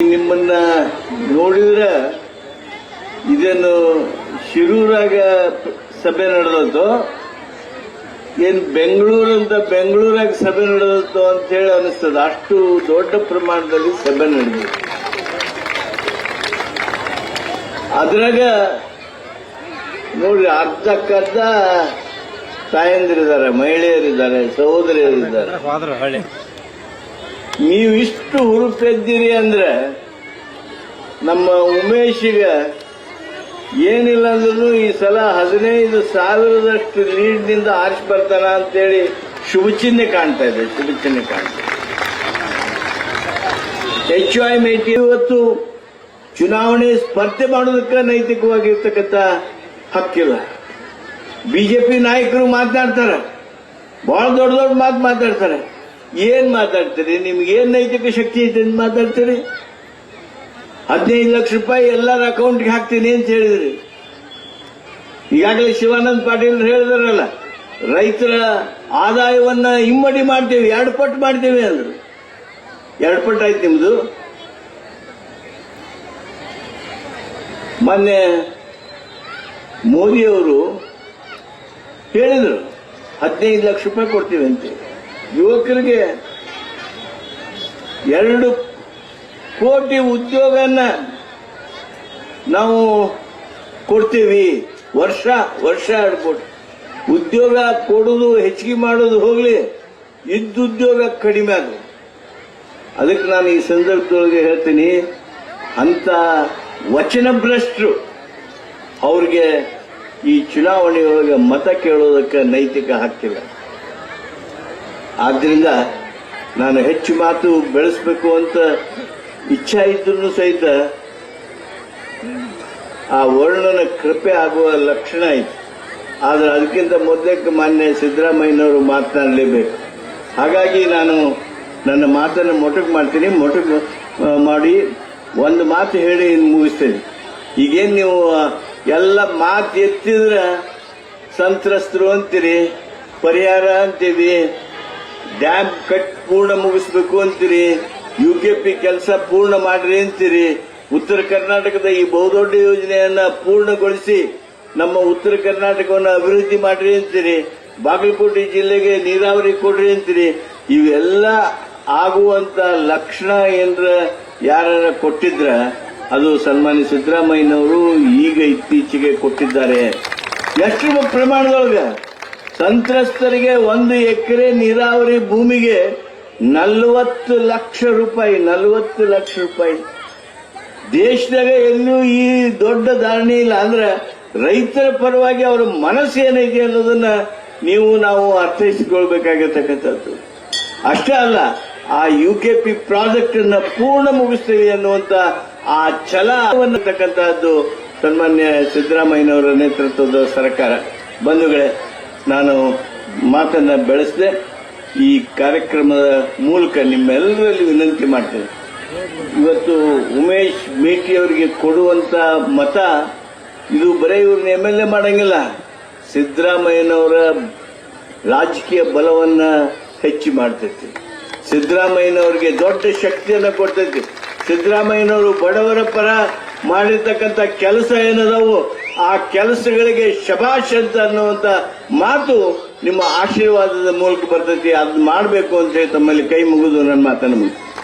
ನಿಮ್ಮನ್ನ ನೋಡಿದ್ರೆ ಇದೇನು ಶಿರೂರಾಗ ಸಭೆ ನಡೆದದ್ದು ಏನ್ ಬೆಂಗಳೂರಾಗ ಸಭೆ ನಡೆದದ್ದು ಅಂತ ಹೇಳಿ ಅನಿಸ್ತದ. ಅಷ್ಟು ದೊಡ್ಡ ಪ್ರಮಾಣದಲ್ಲಿ ಸಭೆ ನಡೆದಿದೆ. ಅದ್ರಾಗ ನೋಡ್ರಿ ಅರ್ಧಕ್ಕರ್ಧ ತಾಯಂದಿರಿದ್ದಾರೆ, ಮಹಿಳೆಯರಿದ್ದಾರೆ, ಸಹೋದರಿಯರಿದ್ದಾರೆ. ನೀವು ಇಷ್ಟು ಹುರುಪೆದ್ದಿರಿ ಅಂದ್ರೆ ನಮ್ಮ ಉಮೇಶಿಗ ಏನಿಲ್ಲ ಅಂದ್ರೂ ಈ ಸಲ 15,000 ಲೀಡ್ನಿಂದ ಆರಿಸಿ ಬರ್ತಾನ ಅಂತೇಳಿ ಶುಭ ಚಿಹ್ನೆ ಕಾಣ್ತಾ ಇದೆ. HY ಮೇಟಿ ಇವತ್ತು ಚುನಾವಣೆ ಸ್ಪರ್ಧೆ ಮಾಡೋದಕ್ಕೆ ನೈತಿಕವಾಗಿರ್ತಕ್ಕಂಥ ಹಕ್ಕಿಲ್ಲ. ಬಿಜೆಪಿ ನಾಯಕರು ಮಾತನಾಡ್ತಾರೆ, ಬಹಳ ದೊಡ್ಡ ದೊಡ್ಡ ಮಾತು ಮಾತಾಡ್ತಾರೆ. ಏನ್ ಮಾತಾಡ್ತೀರಿ? ನಿಮ್ಗೆ ಏನ್ ನೈತಿಕ ಶಕ್ತಿ ಐತೆ ಅಂತ ಮಾತಾಡ್ತೀರಿ? 15 ಲಕ್ಷ ರೂಪಾಯಿ ಎಲ್ಲರ ಅಕೌಂಟ್ಗೆ ಹಾಕ್ತೀನಿ ಅಂತ ಹೇಳಿದ್ರಿ. ಈಗಾಗಲೇ ಶಿವಾನಂದ ಪಾಟೀಲ್ ಹೇಳಿದ್ರಲ್ಲ, ರೈತರ ಆದಾಯವನ್ನ ಇಮ್ಮಡಿ ಮಾಡ್ತೇವೆ, 2 ಪಟ್ಟು ಮಾಡ್ತೇವೆ ಅಂದ್ರು. 2 ಪಟ್ಟು ಆಯ್ತು ನಿಮ್ದು. ಮೊನ್ನೆ ಮೋದಿಯವರು ಹೇಳಿದ್ರು 15 ಲಕ್ಷ ರೂಪಾಯಿ ಕೊಡ್ತೀವಿ ಅಂತ. ಯುವಕರಿಗೆ 2 ಕೋಟಿ ಉದ್ಯೋಗನ ನಾವು ಕೊಡ್ತೀವಿ. ವರ್ಷ 2 ಕೋಟಿ ಉದ್ಯೋಗ ಕೊಡೋದು, ಹೆಚ್ಚಿಗೆ ಮಾಡೋದು ಹೋಗ್ಲಿ, ಉದ್ಯೋಗ ಕಡಿಮೆ ಅದು. ಅದಕ್ಕೆ ನಾನು ಈ ಸಂದರ್ಭದೊಳಗೆ ಹೇಳ್ತೀನಿ, ಅಂತ ವಚನಭ್ರಷ್ಟರು ಅವ್ರಿಗೆ ಈ ಚುನಾವಣೆಯೊಳಗೆ ಮತ ಕೇಳೋದಕ್ಕೆ ನೈತಿಕ ಹಕ್ಕಿಲ್ಲ. ಆದ್ರಿಂದ ನಾನು ಹೆಚ್ಚು ಮಾತು ಬೆಳೆಸಬೇಕು ಅಂತ ಇಚ್ಛಾ ಇದ್ರೂ ಸಹಿತ ಆ ವರ್ಣನ ಕೃಪೆ ಆಗುವ ಲಕ್ಷಣ ಐತೆ. ಆದ್ರೆ ಅದಕ್ಕಿಂತ ಮೊದಲಕ್ಕೆ ಮಾನ್ಯ ಸಿದ್ದರಾಮಯ್ಯನವರು ಮಾತನಾಡಲೇಬೇಕು. ಹಾಗಾಗಿ ನಾನು ನನ್ನ ಮಾತನ್ನು ಮೊಟಕು ಮಾಡ್ತೀನಿ. ಮೊಟಕು ಮಾಡಿ ಒಂದು ಮಾತು ಹೇಳಿ ಮುಗಿಸ್ತೇನೆ. ಈಗೇನು ನೀವು ಎಲ್ಲ ಮಾತು ಎತ್ತಿದ್ರೆ ಸಂತ್ರಸ್ತರು ಅಂತೀರಿ, ಪರಿಹಾರ ಅಂತೀವಿ, ಡ್ಯಾಮ್ ಕಟ್ ಪೂರ್ಣ ಮುಗಿಸ್ಬೇಕು ಅಂತೀರಿ, UKP ಕೆಲಸ ಪೂರ್ಣ ಮಾಡ್ರಿ ಅಂತೀರಿ, ಉತ್ತರ ಕರ್ನಾಟಕದ ಈ ಬಹುದೊಡ್ಡ ಯೋಜನೆಯನ್ನ ಪೂರ್ಣಗೊಳಿಸಿ ನಮ್ಮ ಉತ್ತರ ಕರ್ನಾಟಕವನ್ನು ಅಭಿವೃದ್ಧಿ ಮಾಡ್ರಿ ಅಂತೀರಿ, ಬಾಗಲಕೋಟೆ ಜಿಲ್ಲೆಗೆ ನೀರಾವರಿ ಕೊಡ್ರಿ ಅಂತೀರಿ. ಇವೆಲ್ಲ ಆಗುವಂತ ಲಕ್ಷಣ ಏನ್ರ ಯಾರ ಕೊಟ್ಟಿದ್ರ ಅದು ಸನ್ಮಾನ್ಯ ಸಿದ್ದರಾಮಯ್ಯನವರು ಈಗ ಇತ್ತೀಚೆಗೆ ಕೊಟ್ಟಿದ್ದಾರೆ. ಎಷ್ಟು ಪ್ರಮಾಣದೊಳಗ ಸಂತ್ರಸ್ತರಿಗೆ 1 ಎಕರೆ ನೀರಾವರಿ ಭೂಮಿಗೆ 40 ಲಕ್ಷ ರೂಪಾಯಿ. ದೇಶದಾಗ ಎಲ್ಲೂ ಈ ದೊಡ್ಡ ಧಾರಣೆ ಇಲ್ಲ. ಅಂದ್ರೆ ರೈತರ ಪರವಾಗಿ ಅವರ ಮನಸ್ಸು ಏನೈತೆ ಅನ್ನೋದನ್ನ ನಾವು ಅರ್ಥೈಸಿಕೊಳ್ಬೇಕಾಗಿರ್ತಕ್ಕಂಥದ್ದು. ಅಷ್ಟೇ ಅಲ್ಲ, ಆ UKP ಪ್ರಾಜೆಕ್ಟ್ ಅನ್ನ ಪೂರ್ಣ ಮುಗಿಸ್ತೀವಿ ಅನ್ನುವಂತ ಆ ಛಲವನ್ನತಕ್ಕಂತಹದ್ದು ಸನ್ಮಾನ್ಯ ಸಿದ್ದರಾಮಯ್ಯನವರ ನೇತೃತ್ವದ ಸರ್ಕಾರ. ಬಂಧುಗಳೇ, ನಾನು ಮಾತನ್ನ ಬೆಳೆಸದೆ ಈ ಕಾರ್ಯಕ್ರಮದ ಮೂಲಕ ನಿಮ್ಮೆಲ್ಲರಲ್ಲಿ ವಿನಂತಿ ಮಾಡ್ತೇನೆ. ಇವತ್ತು ಉಮೇಶ್ ಮೇಟಿ ಅವರಿಗೆ ಕೊಡುವಂತ ಮತ ಇದು ಬರೀ ಇವ್ರನ್ನ MLA ಮಾಡಂಗಿಲ್ಲ, ಸಿದ್ದರಾಮಯ್ಯನವರ ರಾಜಕೀಯ ಬಲವನ್ನ ಹೆಚ್ಚು ಮಾಡ್ತೈತಿ. ಸಿದ್ದರಾಮಯ್ಯನವರಿಗೆ ದೊಡ್ಡ ಶಕ್ತಿಯನ್ನ ಕೊಡ್ತೈತಿ. ಸಿದ್ದರಾಮಯ್ಯನವರು ಬಡವರ ಪರ ಮಾಡಿರ್ತಕ್ಕಂಥ ಕೆಲಸ ಏನದಾವು ಆ ಕೆಲಸಗಳಿಗೆ ಶಭಾಷ್ ಅಂತ ಅನ್ನುವಂತ ಮಾತು ನಿಮ್ಮ ಆಶೀರ್ವಾದದ ಮೂಲಕ ಬರ್ತೈತಿ. ಅದು ಮಾಡಬೇಕು ಅಂತ ಹೇಳಿ ತಮ್ಮಲ್ಲಿ ಕೈ ಮುಗಿದು ನನ್ನ ಮಾತನ್ನು ಮುಗಿಸಿ